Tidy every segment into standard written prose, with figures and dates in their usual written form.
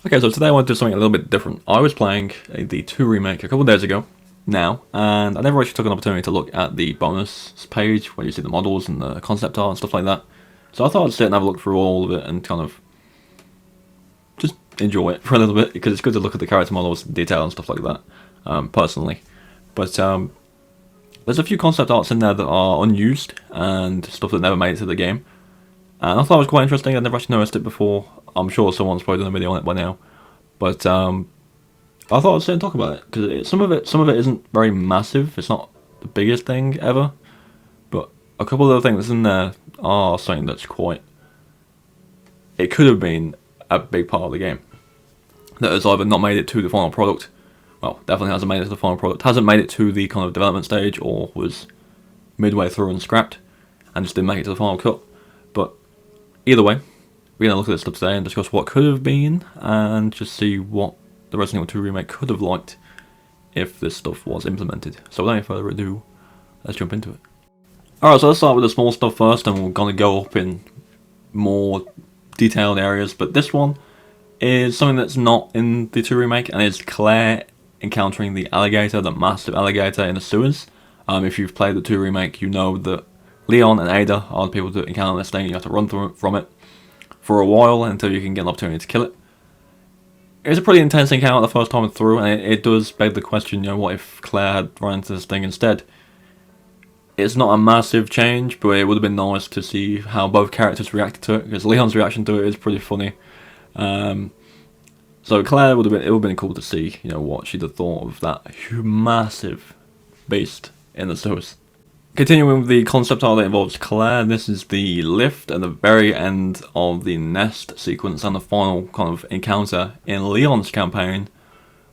Okay, so today I want to do something a little bit different. I was playing the 2 remake a couple of days ago now, and I never actually took an opportunity to look at the bonus page where you see the models and the concept art and stuff like that. So I thought I'd sit and have a look through all of it and kind of just enjoy it for a little bit, because it's good to look at the character models, detail and stuff like that, personally. But there's a few concept arts in there that are unused and stuff that never made it to the game. And I thought it was quite interesting. I'd never actually noticed it before. I'm sure someone's probably done a video on it by now. But I thought I'd sit and talk about it, because some of it isn't very massive. It's not the biggest thing ever. But a couple of the things in there are something that's quite... It could have been a big part of the game that has either not made it to the final product. Well, definitely hasn't made it to the final product. Hasn't made it to the kind of development stage, or was midway through and scrapped and just didn't make it to the final cut. But either way, we're going to look at this stuff today and discuss what could have been, and just see what the Resident Evil 2 remake could have liked if this stuff was implemented. So without any further ado, let's jump into it. Alright, so let's start with the small stuff first, and we're going to go up in more detailed areas. But this one is something that's not in the 2 remake, and it's Claire encountering the alligator, the massive alligator in the sewers. If you've played the 2 remake, you know that Leon and Ada are the people that encounter this thing. You have to run from it for a while until you can get an opportunity to kill it. It's a pretty intense encounter the first time through, and it does beg the question, you know, what if Claire had run into this thing instead? It's not a massive change, but it would have been nice to see how both characters reacted to it, because Leon's reaction to it is pretty funny. So Claire it would have been cool to see, you know, what she'd have thought of that massive beast in the sewers. Continuing with the concept art that involves Claire, this is the lift at the very end of the nest sequence and the final kind of encounter in Leon's campaign,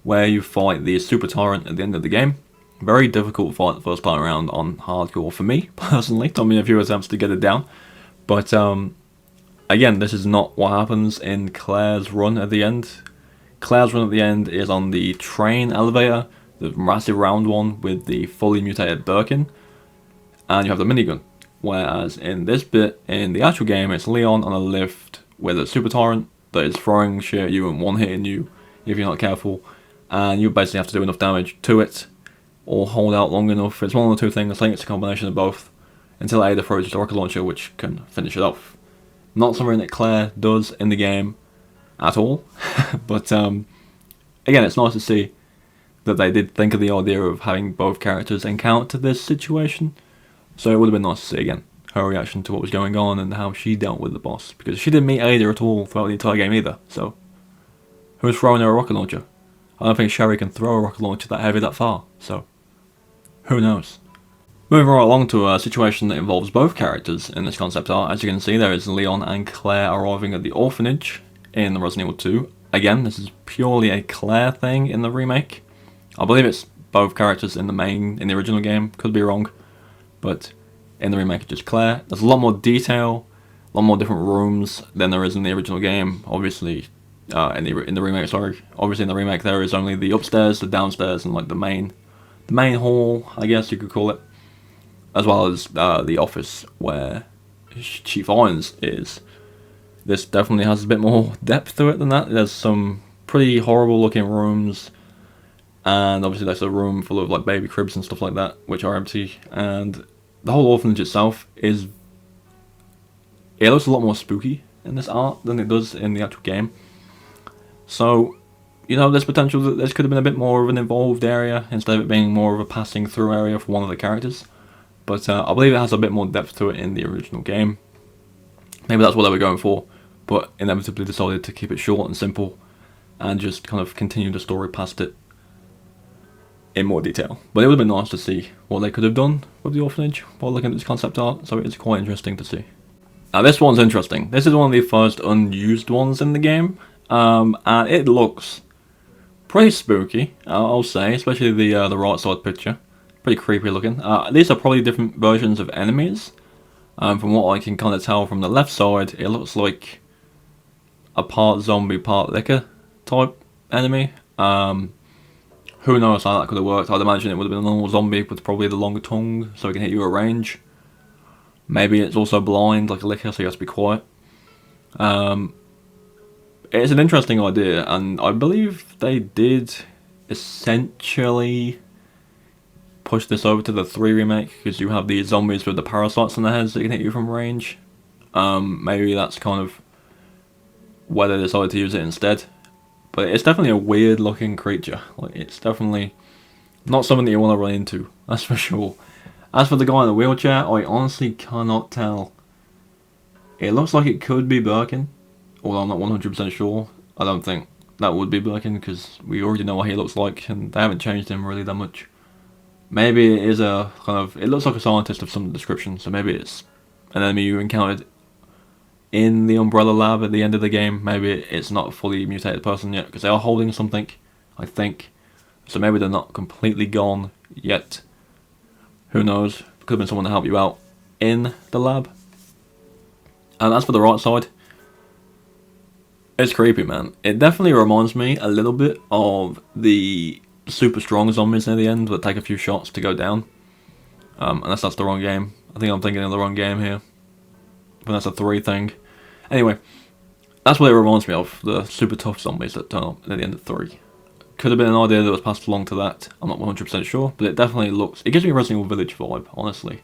where you fight the super tyrant at the end of the game. Very difficult fight the first time around on hardcore for me, personally. Took me a few attempts to get it down. But again, this is not what happens in Claire's run at the end. Claire's run at the end is on the train elevator, the massive round one with the fully mutated Birkin, and you have the minigun. Whereas in this bit, in the actual game, it's Leon on a lift with a super tyrant that is throwing shit at you and one-hitting you if you're not careful, and you basically have to do enough damage to it or hold out long enough. It's one of the two things. I think it's a combination of both, until Ada throws a rocket launcher which can finish it off. Not something that Claire does in the game at all. But again, it's nice to see that they did think of the idea of having both characters encounter this situation. So it would have been nice to see again her reaction to what was going on and how she dealt with the boss, because she didn't meet Ada at all throughout the entire game either. So who's throwing her a rocket launcher? I don't think Sherry can throw a rocket launcher that heavy that far, so who knows. Moving right along to a situation that involves both characters in this concept art. As you can see, there is Leon and Claire arriving at the orphanage in the Resident Evil 2. Again, this is purely a Claire thing in the remake. I believe it's both characters in the original game, could be wrong, but in the remake it's just Claire. There's a lot more detail, a lot more different rooms than there is in the original game. Obviously, in the remake, sorry. Obviously in the remake there is only the upstairs, the downstairs, and like the main hall, I guess you could call it, as well as the office where Chief Irons is. This definitely has a bit more depth to it than that. There's some pretty horrible looking rooms, and obviously there's a room full of like baby cribs and stuff like that, which are empty, and the whole orphanage itself it looks a lot more spooky in this art than it does in the actual game. So, you know, there's potential that this could have been a bit more of an involved area instead of it being more of a passing through area for one of the characters. But I believe it has a bit more depth to it in the original game. Maybe that's what they were going for, but inevitably decided to keep it short and simple and just kind of continue the story past it in more detail. But it would have been nice to see what they could have done with the orphanage while looking at this concept art, so it's quite interesting to see. Now this one's interesting. This is one of the first unused ones in the game, and it looks pretty spooky, I'll say, especially the right side picture. Pretty creepy looking. These are probably different versions of enemies. From what I can kind of tell from the left side, it looks like a part zombie, part licker type enemy. Who knows how that could have worked. I'd imagine it would have been a normal zombie with probably the longer tongue so it can hit you at range. Maybe it's also blind like a licker, so you have to be quiet. It's an interesting idea, and I believe they did essentially push this over to the 3 remake, because you have these zombies with the parasites on their heads that can hit you from range. Maybe that's kind of where they decided to use it instead. But it's definitely a weird looking creature. Like, it's definitely not something that you want to run into, that's for sure. As for the guy in the wheelchair, I honestly cannot tell. It looks like it could be Birkin, although I'm not 100% sure. I don't think that would be Birkin, because we already know what he looks like, and they haven't changed him really that much. Maybe it is a kind of, it looks like a scientist of some description, so maybe it's an enemy you encountered in the Umbrella Lab at the end of the game. Maybe it's not a fully mutated person yet, because they are holding something, I think. So maybe they're not completely gone yet. Who knows? Could have been someone to help you out in the lab. And as for the right side, it's creepy, man. It definitely reminds me a little bit of the super strong zombies near the end that take a few shots to go down. Unless that's the wrong game. I think I'm thinking of the wrong game here. But that's a 3 thing. Anyway, that's what it reminds me of. The super tough zombies that turn up at the end of 3. Could have been an idea that was passed along to that. I'm not 100% sure. But it definitely looks... It gives me a Resident Evil Village vibe, honestly.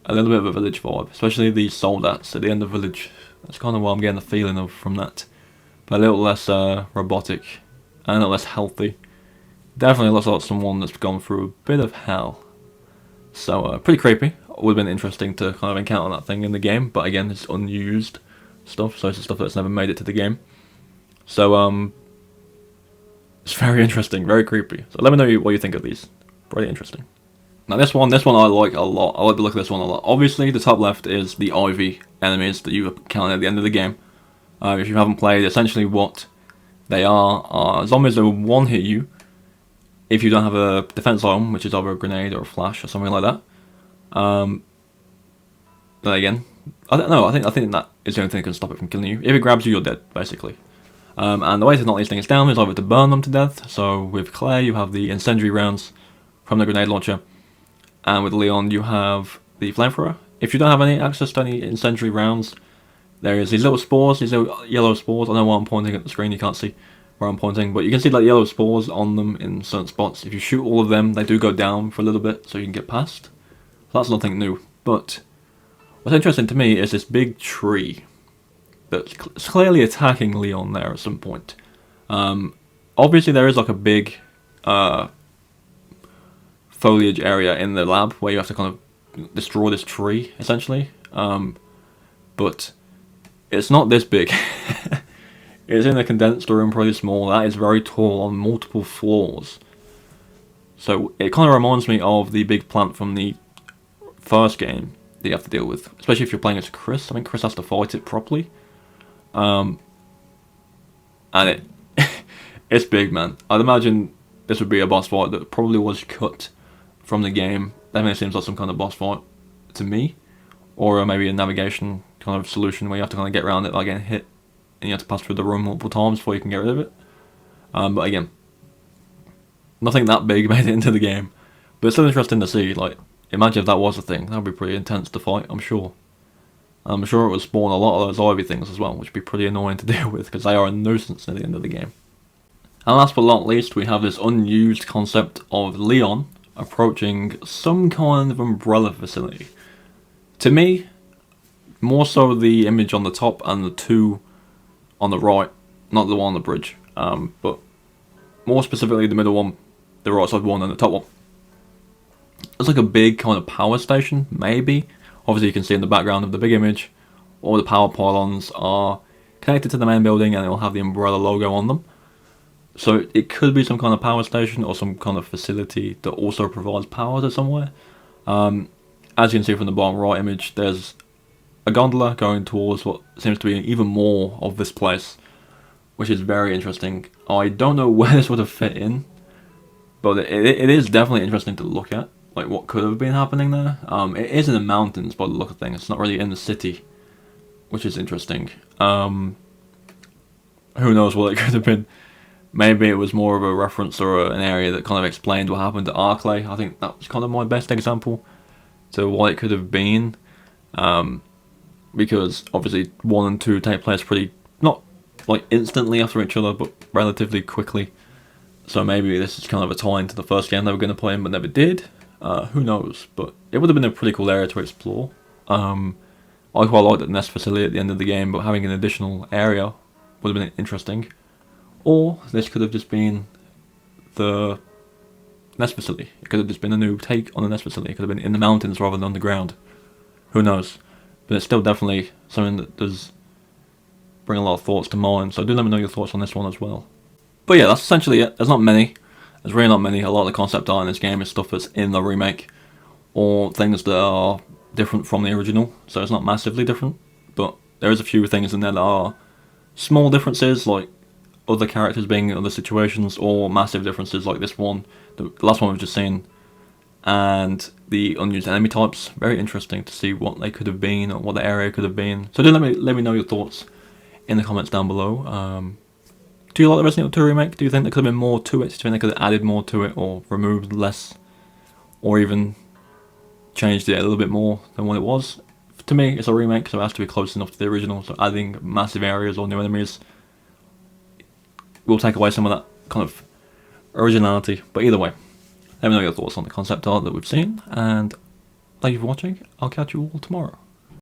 A little bit of a Village vibe. Especially these soldats at the end of Village. That's kind of what I'm getting the feeling of from that. But a little less robotic. And a little less healthy. Definitely looks like someone that's gone through a bit of hell. So, pretty creepy. Would have been interesting to kind of encounter that thing in the game. But again, it's unused stuff. So it's stuff that's never made it to the game. So, it's very interesting. Very creepy. So let me know what you think of these. Pretty interesting. Now this one I like a lot. I like the look of this one a lot. Obviously, the top left is the Ivy enemies that you encounter at the end of the game. If you haven't played, essentially what they are zombies that will one-hit you if you don't have a defense item, which is either a grenade or a flash or something like that. Then again, I don't know. I think that is the only thing that can stop it from killing you. If it grabs you, you're dead, basically. And the way to knock these things down is either to burn them to death. So with Claire, you have the incendiary rounds from the grenade launcher, and with Leon, you have the flamethrower. If you don't have any access to any incendiary rounds, there is these little spores, these little yellow spores. I know why I'm pointing at the screen. You can't see where I'm pointing, but you can see like yellow spores on them in certain spots. If you shoot all of them, they do go down for a little bit, so you can get past. So that's nothing new. But what's interesting to me is this big tree that's clearly attacking Leon there at some point. Obviously there is like a big foliage area in the lab where you have to kind of destroy this tree, essentially. But it's not this big. It's in a condensed room, pretty small. That is very tall on multiple floors. So it kind of reminds me of the big plant from the first game that you have to deal with. Especially if you're playing as Chris. I think Chris has to fight it properly. And it's big, man. I'd imagine this would be a boss fight that probably was cut from the game. Definitely seems like some kind of boss fight to me. Or maybe a navigation kind of solution where you have to kind of get around it by getting hit. And you have to pass through the room multiple times before you can get rid of it. But again, nothing that big made it into the game. But it's still interesting to see. Like, imagine if that was a thing. That would be pretty intense to fight, I'm sure. I'm sure it would spawn a lot of those Ivy things as well, which would be pretty annoying to deal with, because they are a nuisance at the end of the game. And last but not least, we have this unused concept of Leon approaching some kind of umbrella facility. To me, more so the image on the top and the 2 on the right, not the one on the bridge, but more specifically the middle one, the right side one and the top one. It's like a big kind of power station, maybe. Obviously you can see in the background of the big image, all the power pylons are connected to the main building and it will have the umbrella logo on them. So it could be some kind of power station or some kind of facility that also provides power to somewhere. As you can see from the bottom right image, there's a gondola going towards what seems to be even more of this place, which is very interesting. I don't know where this would have fit in, but it is definitely interesting to look at, like what could have been happening there. It is in the mountains by the look of things. It's not really in the city, which is interesting. Who knows what it could have been. Maybe it was more of a reference or an area that kind of explained what happened to Arclay. I think that was kind of my best example to what it could have been. Because obviously 1 and 2 take place pretty, not like instantly after each other, but relatively quickly. So maybe this is kind of a tie into the first game they were going to play in but never did. Who knows? But it would have been a pretty cool area to explore. I quite liked the nest facility at the end of the game, but having an additional area would have been interesting. Or this could have just been the nest facility. It could have just been a new take on the nest facility. It could have been in the mountains rather than underground. Who knows? But it's still definitely something that does bring a lot of thoughts to mind. So do let me know your thoughts on this one as well. But yeah, that's essentially it. There's not many. There's really not many. A lot of the concept art in this game is stuff that's in the remake, or things that are different from the original. So it's not massively different, but there is a few things in there that are small differences, like other characters being in other situations, or massive differences like this one, the last one we've just seen, and the unused enemy types. Very interesting to see what they could have been, or what the area could have been. So do let me know your thoughts in the comments down below. Do you like the Resident Evil 2 remake? Do you think there could have been more to it? Do you think they could have added more to it, or removed less, or even changed it a little bit more than what it was? To me, it's a remake, so it has to be close enough to the original, so adding massive areas or new enemies will take away some of that kind of originality. But either way, let me know your thoughts on the concept art that we've seen, and thank you for watching. I'll catch you all tomorrow.